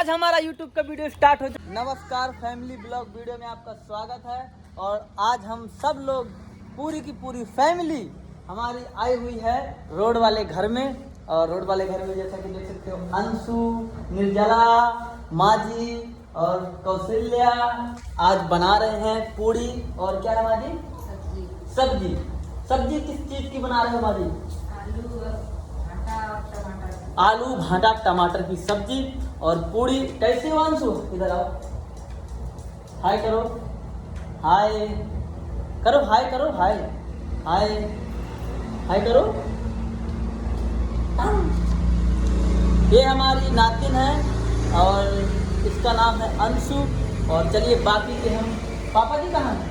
आज हमारा YouTube का वीडियो स्टार्ट हो चुका। नमस्कार फैमिली ब्लॉग वीडियो में आपका स्वागत है। और आज हम सब लोग पूरी की पूरी फैमिली हमारी आई हुई है रोड वाले घर में। और रोड वाले घर में जैसा कि देख सकते हो अंशु, निर्जला, माजी और कौशल्या आज बना रहे हैं पूरी। और क्या है माजी? सब्जी। सब्जी किस चीज की बना रहे हो माजी? आलू भाटा टमाटर की सब्जी और पूरी। कैसे हो अंशु? इधर आओ, हाय करो, हाय करो, हाय करो, हाय हाय हाय करो। ये हमारी नातिन है और इसका नाम है अंशु। और चलिए बाकी के हम पापा जी कहाँ हैं?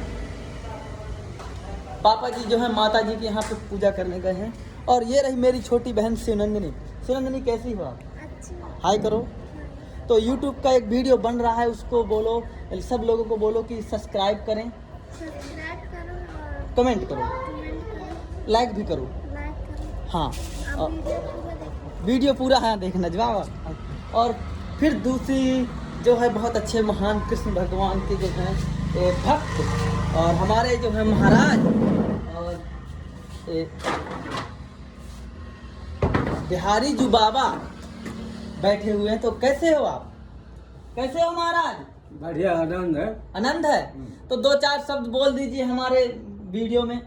पापा जी जो है माता जी के यहाँ पे पूजा करने गए हैं। और ये रही मेरी छोटी बहन शिवनंदिनी। शिवनंदिनी कैसी हो आप? हाय करो। तो YouTube का एक वीडियो बन रहा है, उसको बोलो, सब लोगों को बोलो कि सब्सक्राइब करें, कमेंट करो, लाइक भी करो। हाँ, वीडियो पूरा है देखना जवाब। और फिर दूसरी जो है बहुत अच्छे महान कृष्ण भगवान के जो हैं भक्त और हमारे जो है महाराज और बिहारी जी बाबा बैठे हुए हैं। तो कैसे हो आप? कैसे हो महाराज? बढ़िया, आनंद है। आनंद है। तो दो चार शब्द बोल दीजिए हमारे वीडियो में।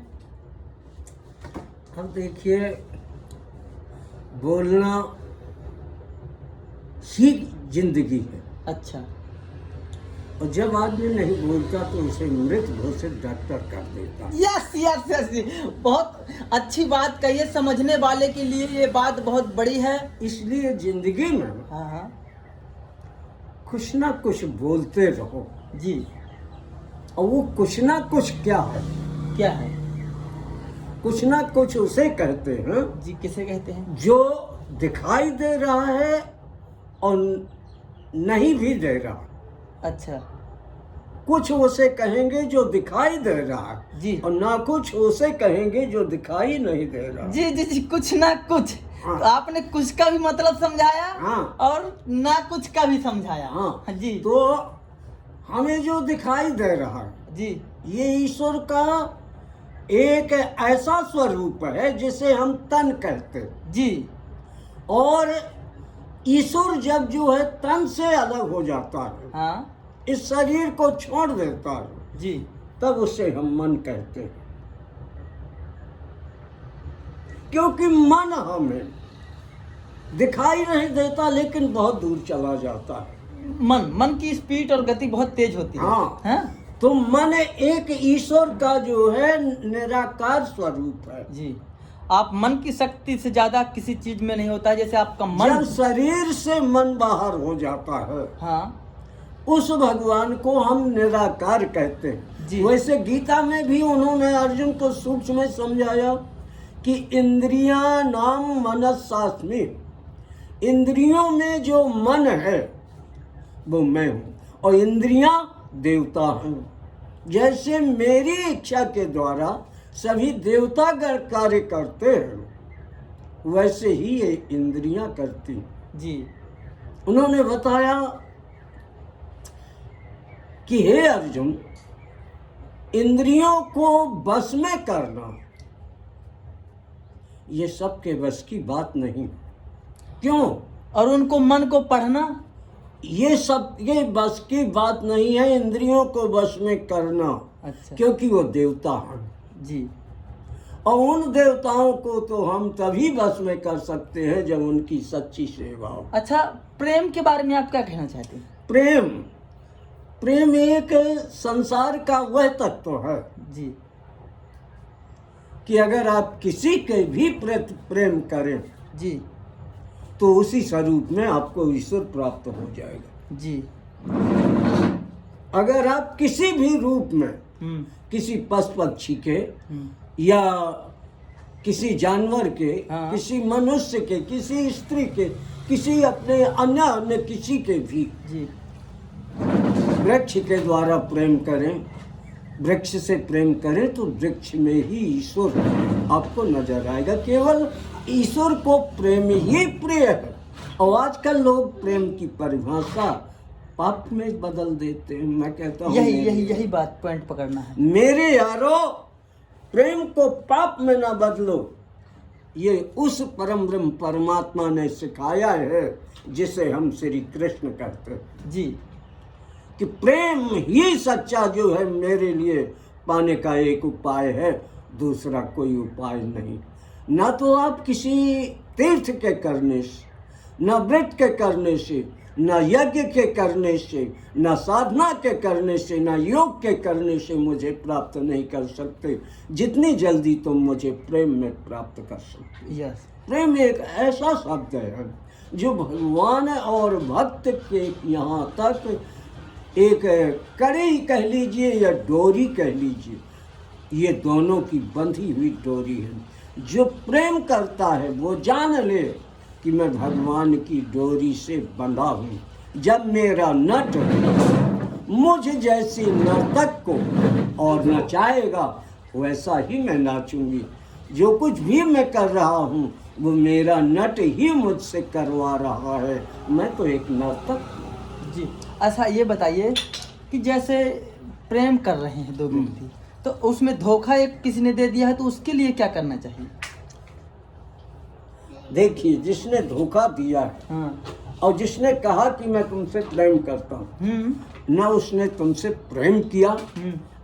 अब देखिए, बोलना ही जिंदगी है। अच्छा। और जब आदमी नहीं बोलता तो उसे मृत घोषित डॉक्टर कर देता। यस यस यस, बहुत अच्छी बात कही है। समझने वाले के लिए ये बात बहुत बड़ी है। इसलिए जिंदगी में हाँ हाँ कुछ ना कुछ बोलते रहो जी। और वो कुछ ना कुछ क्या है? क्या है? कुछ ना कुछ उसे कहते हैं जी। किसे कहते हैं? जो दिखाई दे रहा है और नहीं भी दे रहा। अच्छा। कुछ उसे कहेंगे जो दिखाई दे रहा है जी। और ना कुछ उसे कहेंगे जो दिखाई नहीं दे रहा। जी जी जी, कुछ ना कुछ। हाँ। तो आपने कुछ का भी मतलब समझाया। हाँ। और ना कुछ का भी समझाया। हाँ जी। तो हमें जो दिखाई दे रहा है जी ये ईश्वर का एक ऐसा स्वरूप है जिसे हम तन कहते हैं। जी। और ईश्वर जब जो है तन से अलग हो जाता है, हाँ इस शरीर को छोड़ देता है, जी। तब उसे हम मन कहते हैं। क्योंकि मन हमें दिखाई नहीं देता लेकिन बहुत दूर चला जाता है। मन की स्पीड और गति बहुत तेज होती है। हाँ। हाँ? तो मन एक ईश्वर का जो है निराकार स्वरूप है। जी। आप मन की शक्ति से ज्यादा किसी चीज में नहीं होता है। जैसे आपका मन जब शरीर से मन बाहर हो जाता है, हाँ उस भगवान को हम निराकार कहते जी। हैं। वैसे गीता में भी उन्होंने अर्जुन को सूक्ष्म में समझाया कि इंद्रियां नाम मनस्सास्मि, इंद्रियों में जो मन है वो मैं हूँ और इंद्रियां देवता हैं। जैसे मेरी इच्छा के द्वारा सभी देवतागण कार्य करते हैं वैसे ही ये इंद्रियां करती जी। उन्होंने बताया कि हे अर्जुन, इंद्रियों को बस में करना ये सबके बस की बात नहीं। क्यों? और उनको मन को पढ़ना ये सब ये बस की बात नहीं है, इंद्रियों को बस में करना। अच्छा। क्योंकि वो देवता हैं जी। और उन देवताओं को तो हम तभी बस में कर सकते हैं जब उनकी सच्ची सेवा हो। अच्छा, प्रेम के बारे में आप क्या कहना चाहते हैं? प्रेम प्रेम एक संसार का वह तत्व है जी कि अगर आप किसी के भी प्रति प्रेम करें जी तो उसी स्वरूप में आपको ईश्वर प्राप्त हो जाएगा। जी। अगर आप किसी भी रूप में किसी पशु पक्षी के या किसी जानवर के, हाँ। किसी मनुष्य के, किसी स्त्री के, किसी अपने अन्य किसी के भी जी वृक्ष के द्वारा प्रेम करें, वृक्ष से प्रेम करें तो वृक्ष में ही ईश्वर आपको नजर आएगा। केवल ईश्वर को प्रेम ही प्रिय है। और आजकल लोग प्रेम की परिभाषा पाप में बदल देते हैं। मैं कहता हूँ यही बात पॉइंट पकड़ना है। मेरे यारो, प्रेम को पाप में ना बदलो। ये उस परम ब्रह्म परमात्मा ने सिखाया है जिसे हम श्री कृष्ण कहते हैं जी, कि प्रेम ही सच्चा जो है मेरे लिए पाने का एक उपाय है, दूसरा कोई उपाय नहीं। ना तो आप किसी तीर्थ के करने से, न व्रत के करने से, न यज्ञ के करने से, न साधना के करने से, न योग के करने से मुझे प्राप्त नहीं कर सकते, जितनी जल्दी तुम मुझे प्रेम में प्राप्त कर सकते। यस, प्रेम एक ऐसा शब्द है जो भगवान और भक्त के यहाँ तक एक कड़ी कह लीजिए या डोरी कह लीजिए, ये दोनों की बंधी हुई डोरी है। जो प्रेम करता है वो जान ले कि मैं भगवान की डोरी से बंधा हूँ। जब मेरा नट मुझ जैसी नर्तक को और नचाएगा वैसा ही मैं नाचूंगी। जो कुछ भी मैं कर रहा हूँ वो मेरा नट ही मुझसे करवा रहा है। मैं तो एक नर्तक जी। अच्छा ये बताइए कि जैसे प्रेम कर रहे हैं दो व्यक्ति, तो उसमें धोखा एक किसी ने दे दिया है तो उसके लिए क्या करना चाहिए? देखिए, जिसने धोखा दिया है हाँ, और जिसने कहा कि मैं तुमसे प्रेम करता हूँ, ना उसने तुमसे प्रेम किया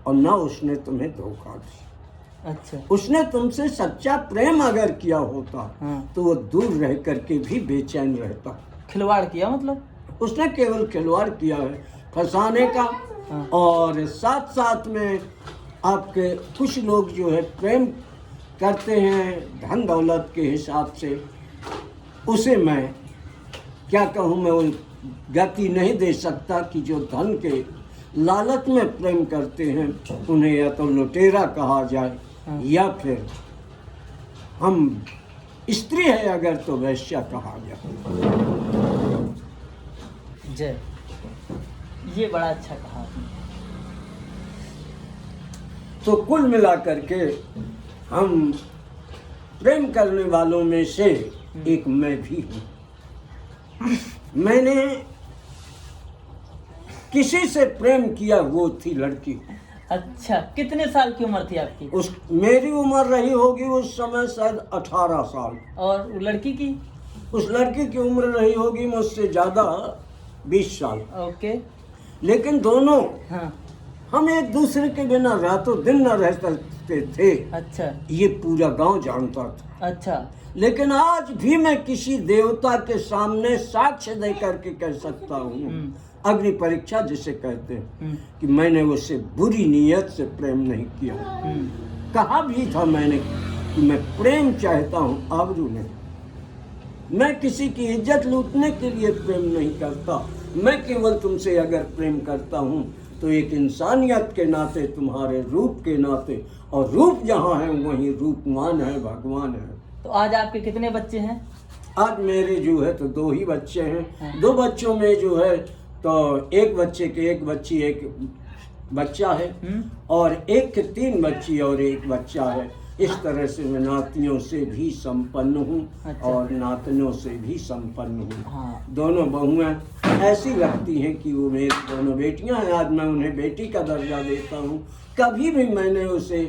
और ना उसने तुम्हें धोखा दिया। अच्छा, उसने तुमसे सच्चा प्रेम अगर किया होता हाँ, तो वो दूर रह करके भी बेचैन रहता। खिलवाड़ किया मतलब? उसने केवल खिलवाड़ किया है, फंसाने का। हाँ। और साथ साथ में आपके कुछ लोग जो है प्रेम करते हैं धन दौलत के हिसाब से, उसे मैं क्या कहूँ, मैं वो गति नहीं दे सकता कि जो धन के लालच में प्रेम करते हैं उन्हें या तो लुटेरा कहा जाए, हाँ। या फिर हम स्त्री है अगर तो वैश्या कहा जाए। जय, ये बड़ा अच्छा कहा आपने। तो कुल मिलाकर के हम प्रेम करने वालों में से एक मैं भी हूँ। मैंने किसी से प्रेम किया, वो थी लड़की। अच्छा, कितने साल की उम्र थी आपकी? मेरी उम्र रही होगी उस समय शायद 18 साल। और वो लड़की की? उस लड़की की उम्र रही होगी मुझसे ज़्यादा 20 साल। ओके। लेकिन दोनों हाँ, हम एक दूसरे के बिना रातों दिन न रह सकते थे, अच्छा ये पूरा गांव जानता था। अच्छा। लेकिन आज भी मैं किसी देवता के सामने साक्ष्य दे करके कह सकता हूँ, अग्नि परीक्षा जिसे कहते हैं, कि मैंने उससे बुरी नीयत से प्रेम नहीं किया। कहा भी था मैंने कि मैं प्रेम चाहता हूँ, आबरू नहीं। मैं किसी की इज्जत लूटने के लिए प्रेम नहीं करता। मैं केवल तुमसे अगर प्रेम करता हूँ तो एक इंसानियत के नाते, तुम्हारे रूप के नाते, और रूप जहाँ है वहीं रूपमान है, भगवान है। तो आज आपके कितने बच्चे हैं? आज मेरे जो है तो 2 ही बच्चे हैं। 2 बच्चों में जो है तो एक बच्चे के एक बच्ची, एक बच्चा है, और एक के 3 बच्ची और एक बच्चा है। इस तरह से मैं नातियों से भी संपन्न हूँ। अच्छा। और नातनों से भी संपन्न हूँ। हाँ। दोनों बहुएं ऐसी लगती हैं कि वो मेरी दोनों बेटियां हैं। आज मैं उन्हें बेटी का दर्जा देता हूँ। कभी भी मैंने उसे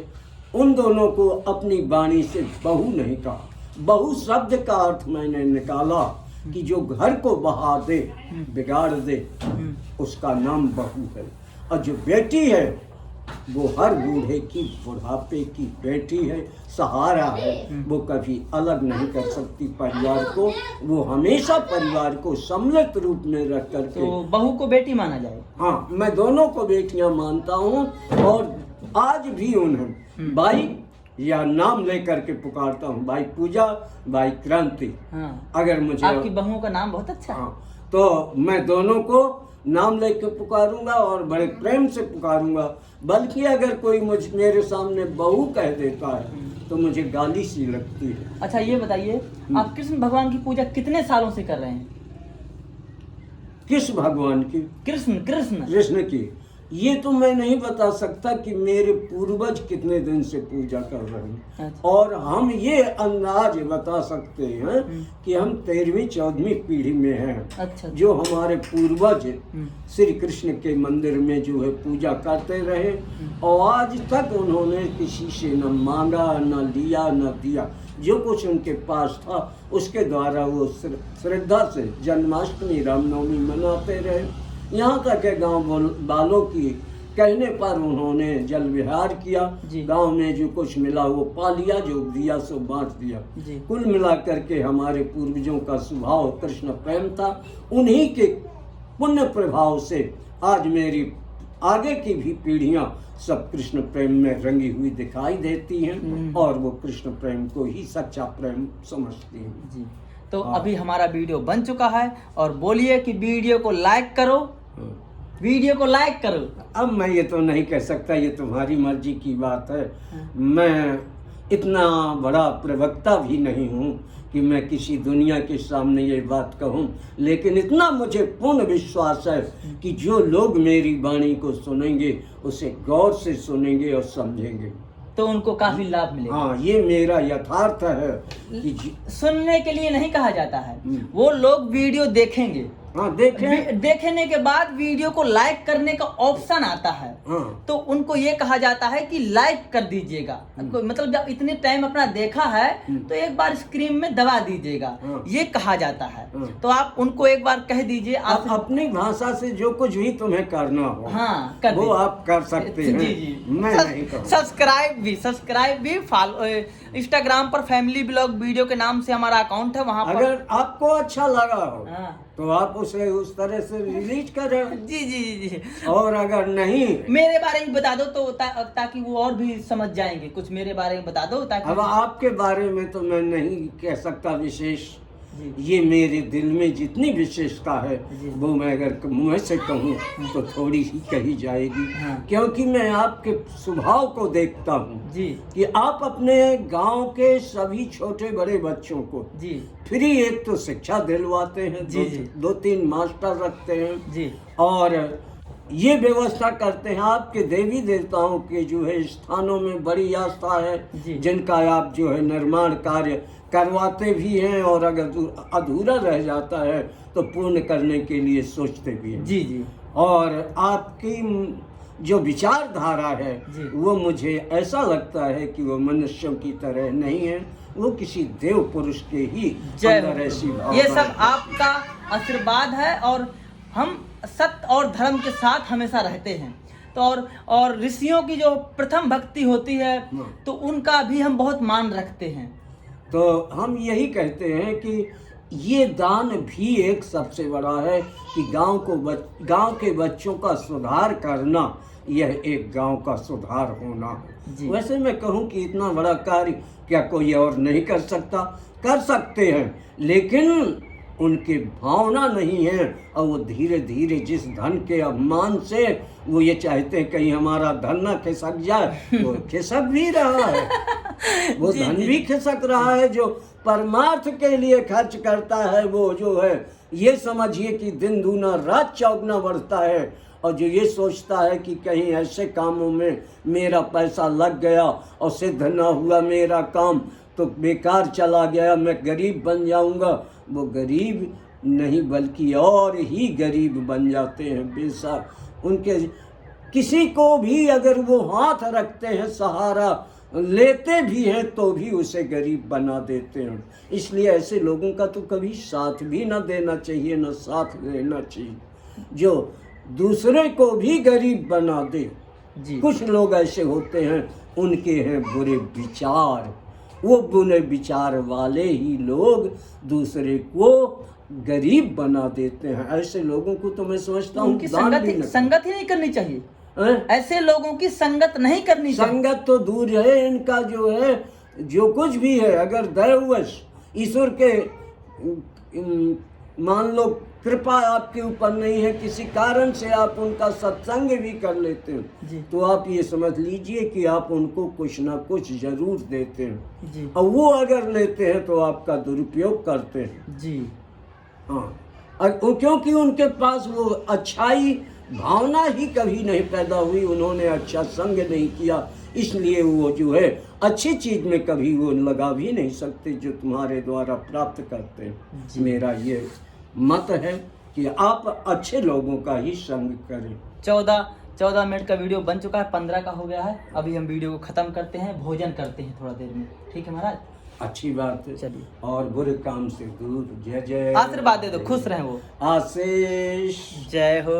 उन दोनों को अपनी वाणी से बहू नहीं कहा। बहू शब्द का अर्थ मैंने निकाला कि जो घर को बहा दे, बिगाड़ दे, उसका नाम बहू है। और जो बेटी है वो हर बूढ़े की, बुढ़ापे की बेटी है, सहारा है। वो कभी अलग नहीं कर सकती परिवार को। वो हमेशा परिवार को सम्मिलित रूप में रख करके। तो बहू को बेटी माना जाए? हाँ, मैं दोनों को बेटियां मानता हूँ। और आज भी उन्हें भाई या नाम लेकर के पुकारता हूँ। भाई पूजा, भाई क्रांति। हाँ। अगर मुझे आपकी बहुओं का नाम बहुत अच्छा है। हाँ, तो मैं दोनों को नाम लेकर पुकारूंगा और बड़े प्रेम से पुकारूंगा। बल्कि अगर कोई मेरे सामने बहू कह देता है तो मुझे गाली सी लगती है। अच्छा ये बताइए, आप कृष्ण भगवान की पूजा कितने सालों से कर रहे हैं? किस भगवान की? कृष्ण कृष्ण कृष्ण की ये तो मैं नहीं बता सकता कि मेरे पूर्वज कितने दिन से पूजा कर रहे हैं। अच्छा। और हम ये अंदाज बता सकते हैं कि हम 13वीं 14वीं पीढ़ी में हैं। अच्छा। जो हमारे पूर्वज श्री कृष्ण के मंदिर में जो है पूजा करते रहे और आज तक उन्होंने किसी से न मांगा न लिया न दिया। जो कुछ उनके पास था उसके द्वारा वो श्रद्धा से जन्माष्टमी रामनवमी मनाते रहे। यहाँ तक के गांव वालों की कहने पर उन्होंने जल विहार किया। गांव में जो कुछ मिला वो पा लिया, जो दिया सो बांट दिया। कुल मिलाकर के हमारे पूर्वजों का स्वभाव कृष्ण प्रेम था। उन्हीं के पुण्य प्रभाव से आज मेरी आगे की भी पीढ़ियां सब कृष्ण प्रेम में रंगी हुई दिखाई देती हैं और वो कृष्ण प्रेम को ही सच्चा प्रेम समझती हैं। जी। तो अभी हमारा वीडियो बन चुका है और बोलिए कि वीडियो को लाइक करो, वीडियो को लाइक करो। अब मैं ये तो नहीं कह सकता, ये तुम्हारी मर्जी की बात है। मैं इतना बड़ा प्रवक्ता भी नहीं हूँ कि मैं किसी दुनिया के सामने ये बात कहूँ, लेकिन इतना मुझे पूर्ण विश्वास है कि जो लोग मेरी वाणी को सुनेंगे उसे गौर से सुनेंगे और समझेंगे तो उनको काफी लाभ मिलेगा। हाँ, ये मेरा यथार्थ है कि सुनने के लिए नहीं कहा जाता है, वो लोग वीडियो देखेंगे। हाँ, देखने के बाद वीडियो को लाइक करने का ऑप्शन आता है। हाँ। तो उनको ये कहा जाता है कि लाइक कर दीजिएगा। मतलब जब इतने टाइम अपना देखा है तो एक बार स्क्रीन में दबा दीजिएगा। हाँ। ये कहा जाता है। तो आप उनको एक बार कह दीजिए। आप अपनी भाषा से जो कुछ भी तुम्हें करना हो, हाँ, कर वो आप कर सकते हैं। जी। मैं नहीं कहूँगा। सब्सक्राइब भी फॉलो इंस्टाग्राम पर फैमिली ब्लॉग वीडियो के नाम से हमारा अकाउंट है, वहाँ पर अगर आपको अच्छा लगा हो हाँ। तो आप उसे उस तरह से रिलीज करें। जी। और अगर नहीं, मेरे बारे में बता दो तो ताकि वो और भी समझ जाएंगे। कुछ मेरे बारे में बता दो ताकि। अब आपके बारे में तो मैं नहीं कह सकता विशेष। ये मेरे दिल में जितनी विशेषता है वो मैं अगर मुँह से कहूँ तो थोड़ी ही कही जाएगी। हाँ। क्योंकि मैं आपके स्वभाव को देखता हूँ जी कि आप अपने गांव के सभी छोटे बड़े बच्चों को जी फ्री एक तो शिक्षा दिलवाते हैं, जी। दो तीन मास्टर रखते हैं जी और ये व्यवस्था करते हैं। आपके देवी देवताओं के जो है स्थानों में बड़ी आस्था है, जिनका आप जो है निर्माण कार्य करवाते भी हैं और अगर अधूरा रह जाता है तो पूर्ण करने के लिए सोचते भी हैं। जी। और आपकी जो विचारधारा है वो मुझे ऐसा लगता है कि वो मनुष्यों की तरह नहीं है, वो किसी देव पुरुष के ही अंदर ऐसी भावना। ये सब आपका आशीर्वाद है और हम सत्य और धर्म के साथ हमेशा रहते हैं। तो और ऋषियों की जो प्रथम भक्ति होती है तो उनका भी हम बहुत मान रखते हैं। तो हम यही कहते हैं कि ये दान भी एक सबसे बड़ा है कि गांव के बच्चों का सुधार करना, यह एक गांव का सुधार होना है। वैसे मैं कहूँ कि इतना बड़ा कार्य क्या कोई और नहीं कर सकता, कर सकते हैं, लेकिन उनकी भावना नहीं है और वो धीरे धीरे जिस धन के अभिमान से वो ये चाहते हैं कहीं हमारा धन ना खिसक जाए, वो खिसक भी रहा है। वो धन भी खिसक रहा है। जो परमार्थ के लिए खर्च करता है वो जो है ये समझिए कि दिन दूना रात चौगुना बढ़ता है। और जो ये सोचता है कि कहीं ऐसे कामों में मेरा पैसा लग गया और सिद्ध ना हुआ मेरा काम तो बेकार चला गया, मैं गरीब बन जाऊंगा, वो गरीब नहीं बल्कि और ही गरीब बन जाते हैं। बेशक उनके किसी को भी अगर वो हाथ रखते हैं, सहारा लेते भी हैं तो भी उसे गरीब बना देते हैं। इसलिए ऐसे लोगों का तो कभी साथ भी न देना चाहिए, न साथ लेना चाहिए जो दूसरे को भी गरीब बना दे। कुछ लोग ऐसे होते हैं, उनके हैं बुरे विचार, वो बुरे विचार वाले ही लोग दूसरे को गरीब बना देते हैं। ऐसे लोगों को तो मैं समझता हूँ संगत ही नहीं करनी चाहिए। ऐसे लोगों की संगत नहीं करनी चाहिए। संगत तो दूर है, इनका जो है जो कुछ भी है, अगर दैववश ईश्वर के मान लो कृपा आपके ऊपर नहीं है, किसी कारण से आप उनका सत्संग भी कर लेते हैं तो आप ये समझ लीजिए कि आप उनको कुछ ना कुछ जरूर देते हैं और वो अगर लेते हैं तो आपका दुरुपयोग करते हैं। हाँ, क्योंकि उनके पास वो अच्छाई भावना ही कभी नहीं पैदा हुई, उन्होंने अच्छा संग नहीं किया, इसलिए वो जो है अच्छी चीज में कभी वो लगा भी नहीं सकते जो तुम्हारे द्वारा प्राप्त करते हैं। मेरा ये मत है कि आप अच्छे लोगों का ही संग करें। 14 मिनट का वीडियो बन चुका है, 15 का हो गया है। अभी हम वीडियो को खत्म करते हैं, भोजन करते हैं थोड़ा देर में, ठीक है महाराज? अच्छी बात है। चलिए, और बुरे काम से दूर। जय जय। आशीर्वाद दे दो, खुश रहें वो। आशीष। जय हो।